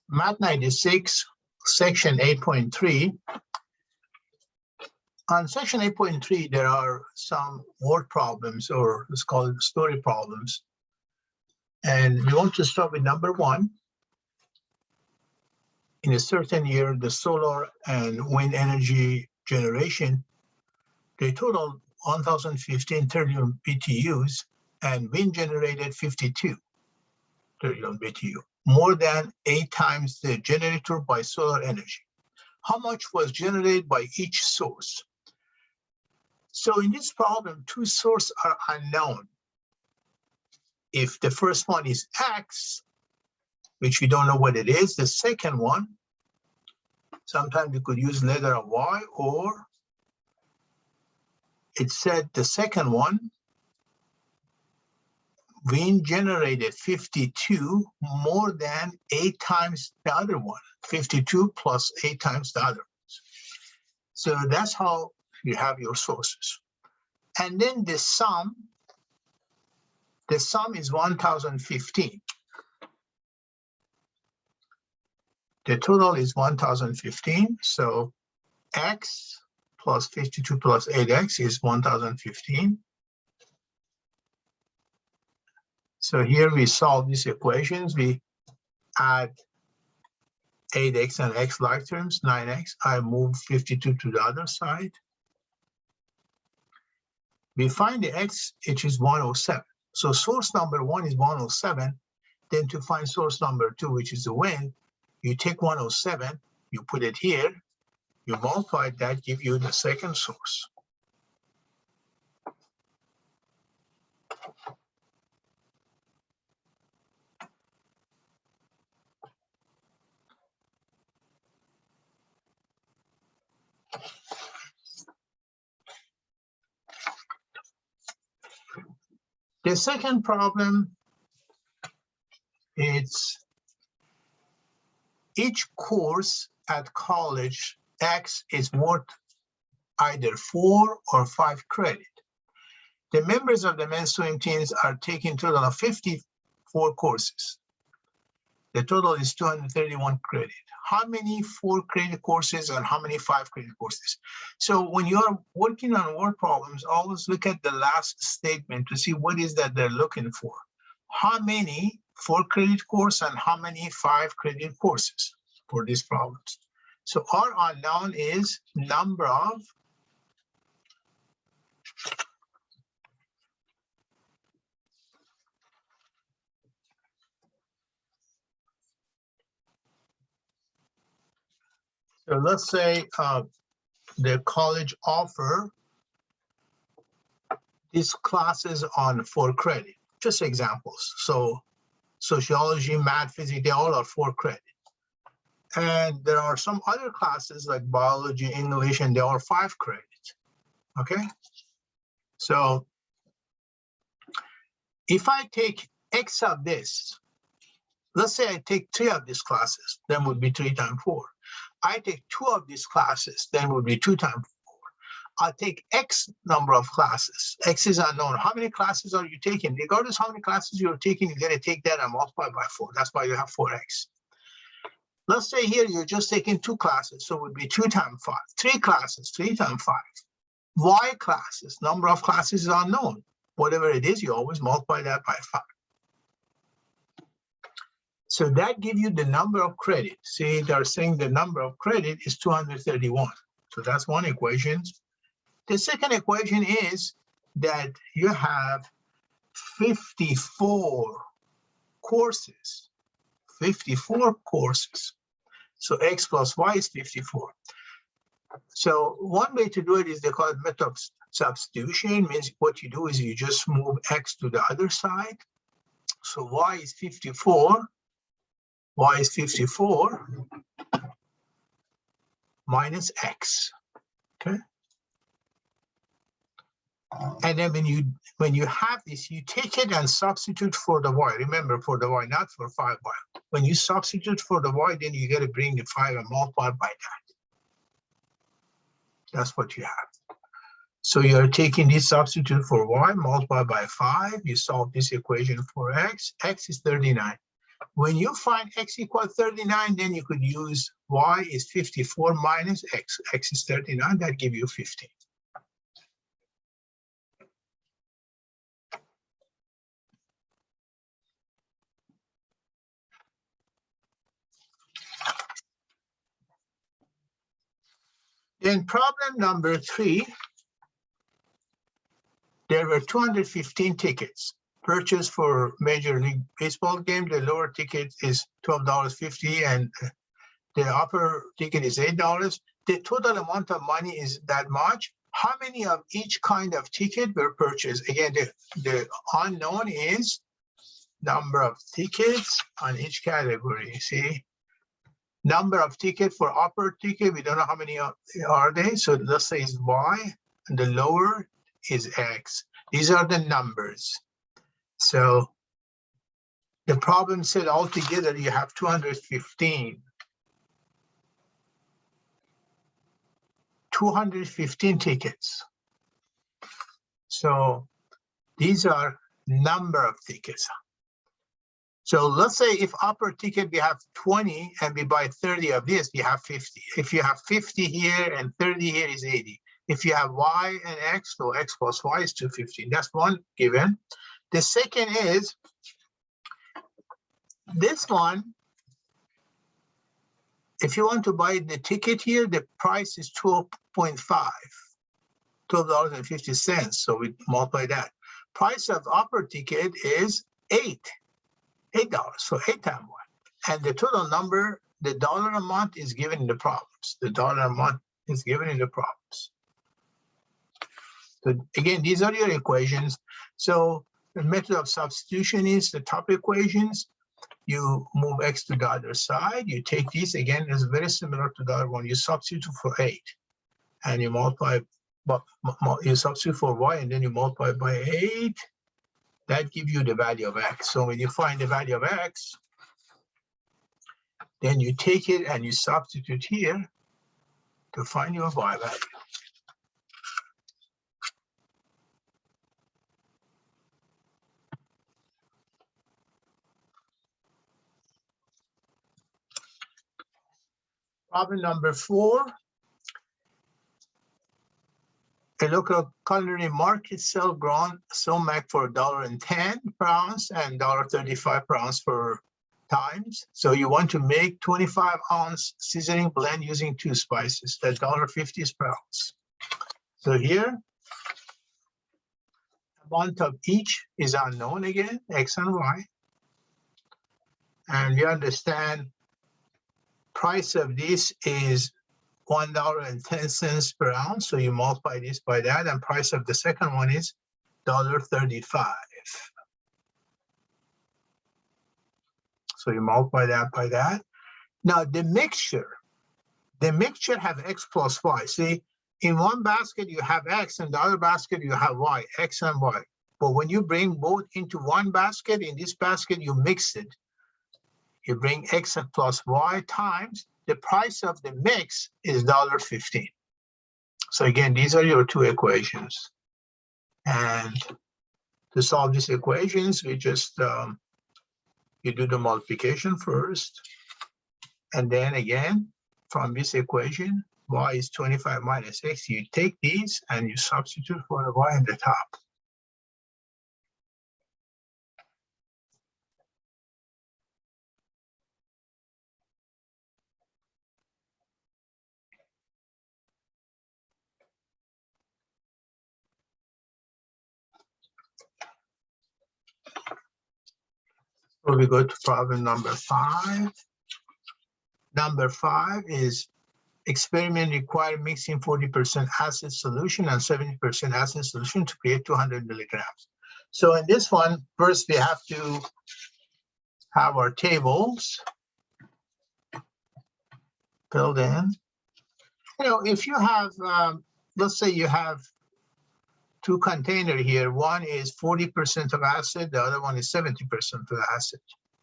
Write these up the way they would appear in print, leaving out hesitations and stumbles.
Math 96, section 8.3. On section 8.3, there are some word problems, or let's call it story problems. And we want to start with number 1. In a certain year, the solar and wind energy generation, they total 1,015 trillion BTUs, and wind generated 52 trillion BTU, more than 8 times the generator by solar energy. How much was generated by each source? So in this problem, 2 sources are unknown. If the first one is X, which we don't know what it is, the second one, sometimes we could use letter of Y, or it said the second one, wind generated 52 more than 8 times the other one, 52 plus 8 times the other ones. So that's how you have your sources. And then the sum is 1,015. The total is 1,015. So X plus 52 plus 8X is 1,015. So here we solve these equations. We add 8X and X like terms, 9X. I move 52 to the other side. We find the X, which is 107. So source number 1 is 107. Then to find source number 2, which is the wind, you take 107, you put it here, you multiply that, give you the second source. The second problem is each course at college X is worth either 4 or 5 credit. The members of the men's swim teams are taking a total of 54 courses. The total is 231 credit. How many 4 credit courses and how many 5 credit courses? So when you're working on word problems, always look at the last statement to see what is that they're looking for. How many 4 credit course and how many 5 credit courses for these problems? So our unknown is number of So let's say the college offer these classes on 4 credit, just examples. So sociology, math, physics, they all are 4 credit. And there are some other classes like biology, English, and they are 5 credit, okay? So if I take X of this, let's say I take 3 of these classes, then would be 3 times 4. I take 2 of these classes, then would be 2 times 4. I take X number of classes. X is unknown. How many classes are you taking? Regardless how many classes you're taking, you're going to take that and multiply by 4. That's why you have 4X. Let's say here you're just taking 2 classes, so it would be 2 times 5. 3 classes, 3 times 5. Y classes, number of classes is unknown. Whatever it is, you always multiply that by 5. So that gives you the number of credit. See, they're saying the number of credit is 231. So that's one equation. The second equation is that you have 54 courses. 54 courses. So X plus Y is 54. So one way to do it is they call it method of substitution. Means what you do is you just move X to the other side. So Y is 54. Y is 54 minus X, okay? And then when you have this, you take it and substitute for the Y. Remember, for the Y, not for 5Y. When you substitute for the Y, then you got to bring the 5 and multiply by that. That's what you have. So you're taking this substitute for Y, multiply by 5. You solve this equation for X. X is 39. When you find x equals 39, then you could use y is 54 minus x. X is 39, that gives you 15. Then problem number 3, there were 215 tickets purchased for Major League Baseball game. The lower ticket is $12.50 and the upper ticket is $8. The total amount of money is that much. How many of each kind of ticket were purchased? Again, the unknown is number of tickets on each category. See? Number of tickets for upper ticket, we don't know how many are they. So let's say is y, and the lower is x. These are the numbers. So the problem said altogether you have 215. 215 tickets. So these are number of tickets. So let's say if upper ticket we have 20 and we buy 30 of this, we have 50. If you have 50 here and 30 here is 80. If you have y and x, so x plus y is 215. That's one given. The second is this one. If you want to buy the ticket here, the price is 12.5, $12.50. So we multiply that. Price of upper ticket is $8, so 8 times 1. And the total number, the dollar amount is given in the problems. The dollar amount is given in the problems. So again, these are your equations. So the method of substitution is the top equations. You move x to the other side. You take these again, it's very similar to the other one. You substitute for 8 and you multiply, but you substitute for y and then you multiply by 8. That gives you the value of x. So when you find the value of x, then you take it and you substitute here to find your y value. Problem number 4. A local culinary market sell ground sumac for $1.10 per ounce and $1.35 per ounce for times. So you want to make 25-ounce seasoning blend using 2 spices. That's $1.50 is per ounce. So here, amount of each is unknown again, x and y. And you understand price of this is $1.10 per ounce. So you multiply this by that, and price of the second one is $1.35. So you multiply that by that. Now the mixture have x plus y. See, in one basket you have x, and the other basket you have y, x and y. But when you bring both into one basket, in this basket you mix it. You bring x plus y times the price of the mix is $1.15. So again, these are your 2 equations. And to solve these equations, we just you do the multiplication first, and then again from this equation, y is 25 minus x. You take these and you substitute for the y in the top. So we go to problem number 5. Number 5 is experiment require mixing 40% acid solution and 70% acid solution to create 200 milligrams. So in this one, first we have to have our tables filled in. You know, if you have, let's say you have 2 containers here. One is 40% of acid, the other one is 70% of acid,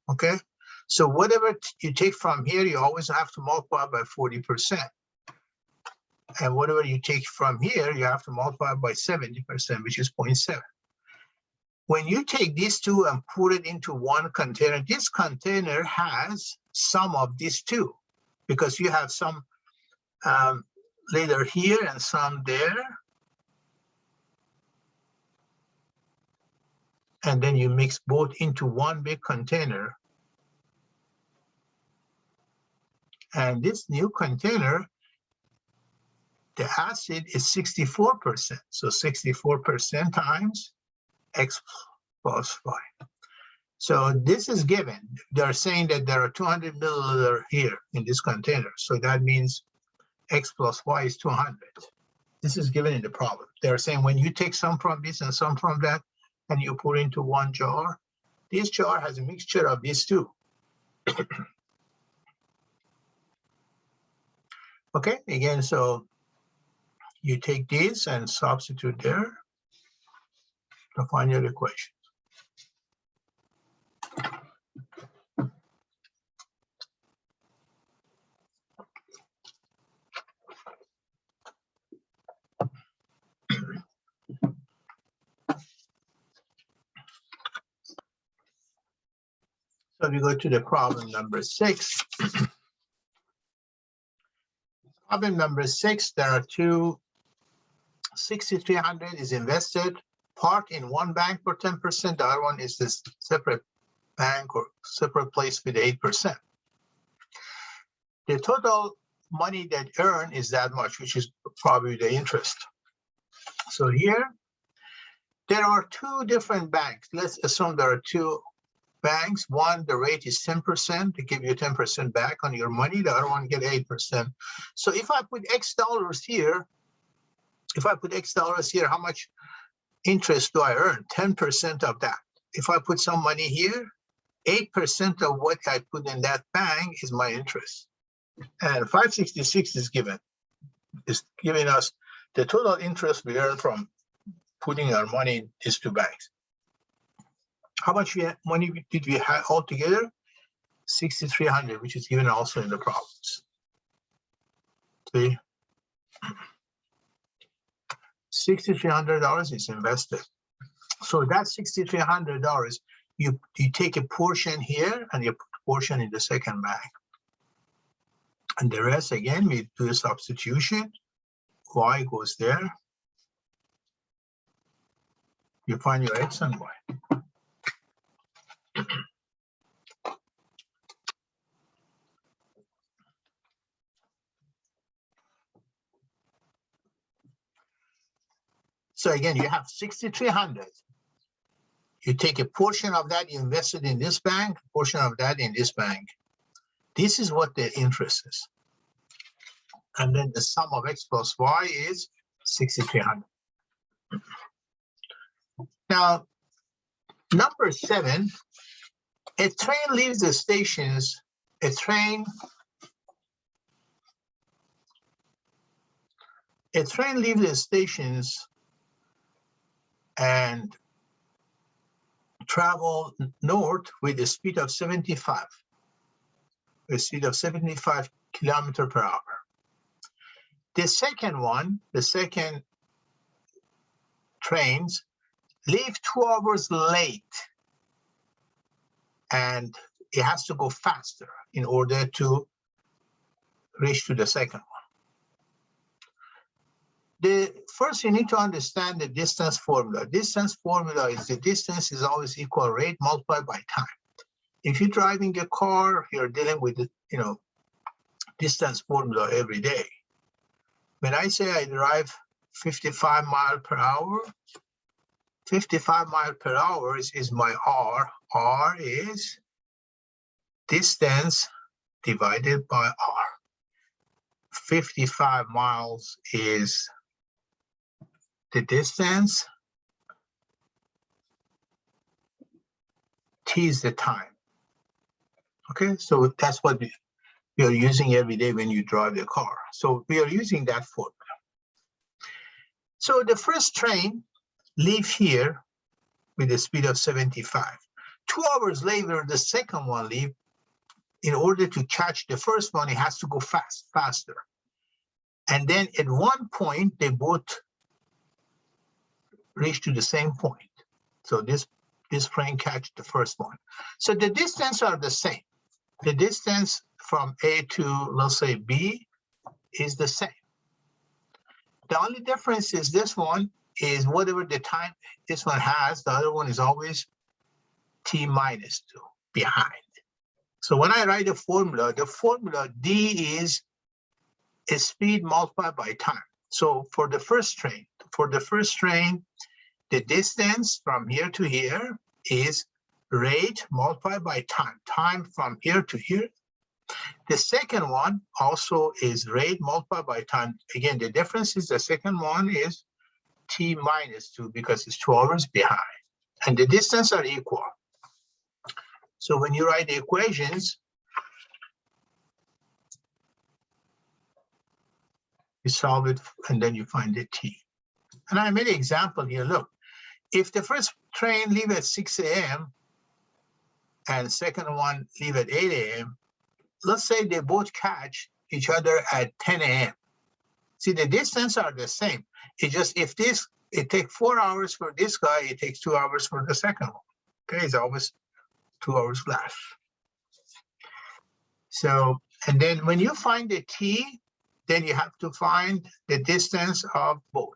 okay? So whatever you take from here, you always have to multiply by 40%. And whatever you take from here, you have to multiply by 70%, which is 0.7. when you take these two and put it into one container, this container has some of these two, because you have some later here and some there. And then you mix both into one big container. And this new container, the acid is 64%. So 64% times X plus Y. So this is given. They're saying that there are 200 milliliter here in this container. So that means X plus Y is 200. This is given in the problem. They're saying when you take some from this and some from that, and you put into one jar, this jar has a mixture of these two. Okay, again, so you take this and substitute there to find your equation. So we go to the problem number 6. Problem number 6, there are two, 6,300 is invested, part in one bank for 10%, the other one is this separate bank or separate place with 8%. The total money that earned is that much, which is probably the interest. So here, there are two different banks. Let's assume there are two banks. One, the rate is 10%, to give you 10% back on your money. The other one get 8%. So if I put X dollars here, how much interest do I earn? 10% of that. If I put some money here, 8% of what I put in that bank is my interest. And 566 is giving us the total interest we earn from putting our money in these two banks. How much money did we have altogether? 6,300, which is given also in the problems. See, $6,300 is invested. So that $6,300, you take a portion here and you put a portion in the second bank. And the rest, again, we do a substitution. Y goes there. You find your X and Y. So again, you have 6,300. You take a portion of that, you invest it in this bank, a portion of that in this bank. This is what the interest is. And then the sum of X plus Y is 6,300. Now, number 7, a train leaves the stations, a train leaves the stations and travel north with a speed of 75, a speed of 75 kilometers per hour. The second trains leave 2 hours late, and it has to go faster in order to reach to the second one. First, you need to understand the distance formula. Distance formula is the distance is always equal rate multiplied by time. If you're driving a car, you're dealing with the, distance formula every day. When I say I drive 55 miles per hour, 55 miles per hour is my R. R is distance divided by R. 55 miles is the distance, T is the time. Okay, so that's what we are using every day when you drive the car. So we are using that formula. So the first train leaves here with a speed of 75. 2 hours later, the second one leaves. In order to catch the first one, it has to go faster. And then at one point, they both reach to the same point. So this this train catch the first one. So the distance are the same. The distance from A to, let's say, B is the same. The only difference is this one is whatever the time this one has, the other one is always t minus 2 behind. So when I write the formula D is a speed multiplied by time. So for the first train, the distance from here to here is rate multiplied by time. Time from here to here. The second one also is rate multiplied by time. Again, the difference is the second one is t minus 2 because it's 2 hours behind. And the distance are equal. So when you write the equations, you solve it and then you find the t. And I made an example here. Look, if the first train leave at 6 a.m. and second one leave at 8 a.m., let's say they both catch each other at 10 a.m. See, the distance are the same. It's just if this, it takes 4 hours for this guy, it takes 2 hours for the second one. Okay, it's always 2 hours less. So, and then when you find the t, then you have to find the distance of both.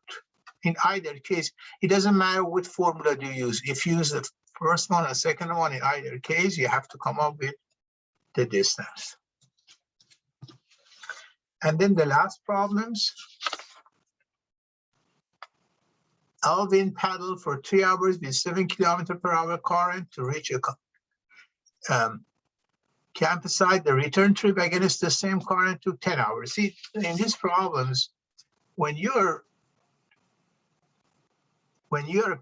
In either case, it doesn't matter what formula you use. If you use the first one or second one, in either case, you have to come up with the distance. And then the last problems. Alvin paddled for 3 hours with 7 km/h current to reach a campsite. The return trip against the same current took 10 hours. See, in these problems, when you're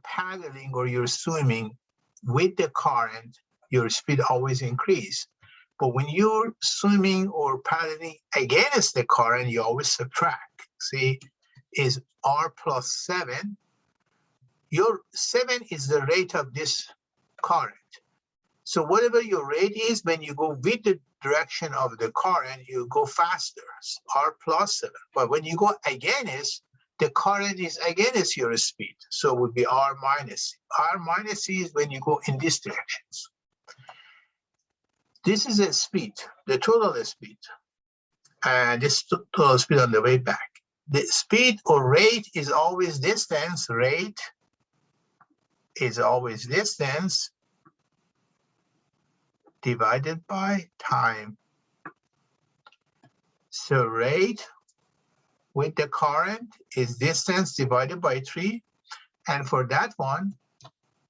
paddling or you're swimming with the current, your speed always increase. But when you're swimming or paddling against the current, you always subtract. See, is r plus 7. Your 7 is the rate of this current. So whatever your rate is, when you go with the direction of the current, you go faster, r plus 7. But when you go against, the current is against your speed. So it would be r minus c. R minus c is when you go in these directions. This is a speed, the total speed. And this total speed on the way back. The speed or rate is always distance. Rate is always distance divided by time. So rate with the current is distance divided by 3. And for that one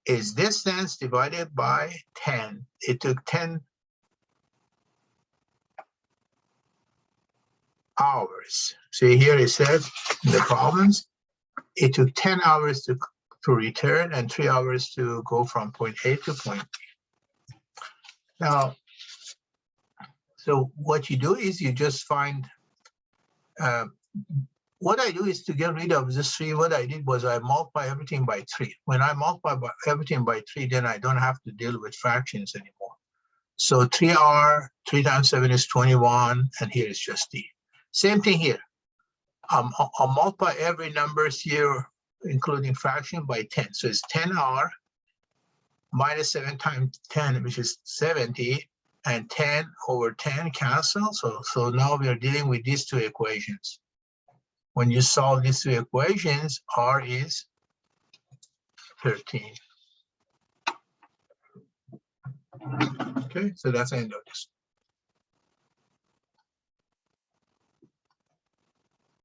is distance divided by 10. It took 10 hours. See here it says in the problems, it took 10 hours to return and 3 hours to go from point A to point B. Now, so what you do is you just find, what I do is to get rid of this 3, what I did was I multiply everything by 3. When I multiply everything by 3, then I don't have to deal with fractions anymore. So 3r, 3 times 7 is 21, and here is just d. Same thing here. I'll multiply every numbers here, including fraction, by 10. So it's 10r minus 7 times 10, which is 70, and 10 over 10 cancel. So now we are dealing with these two equations. When you solve these two equations, r is 13. Okay, so that's the end of this.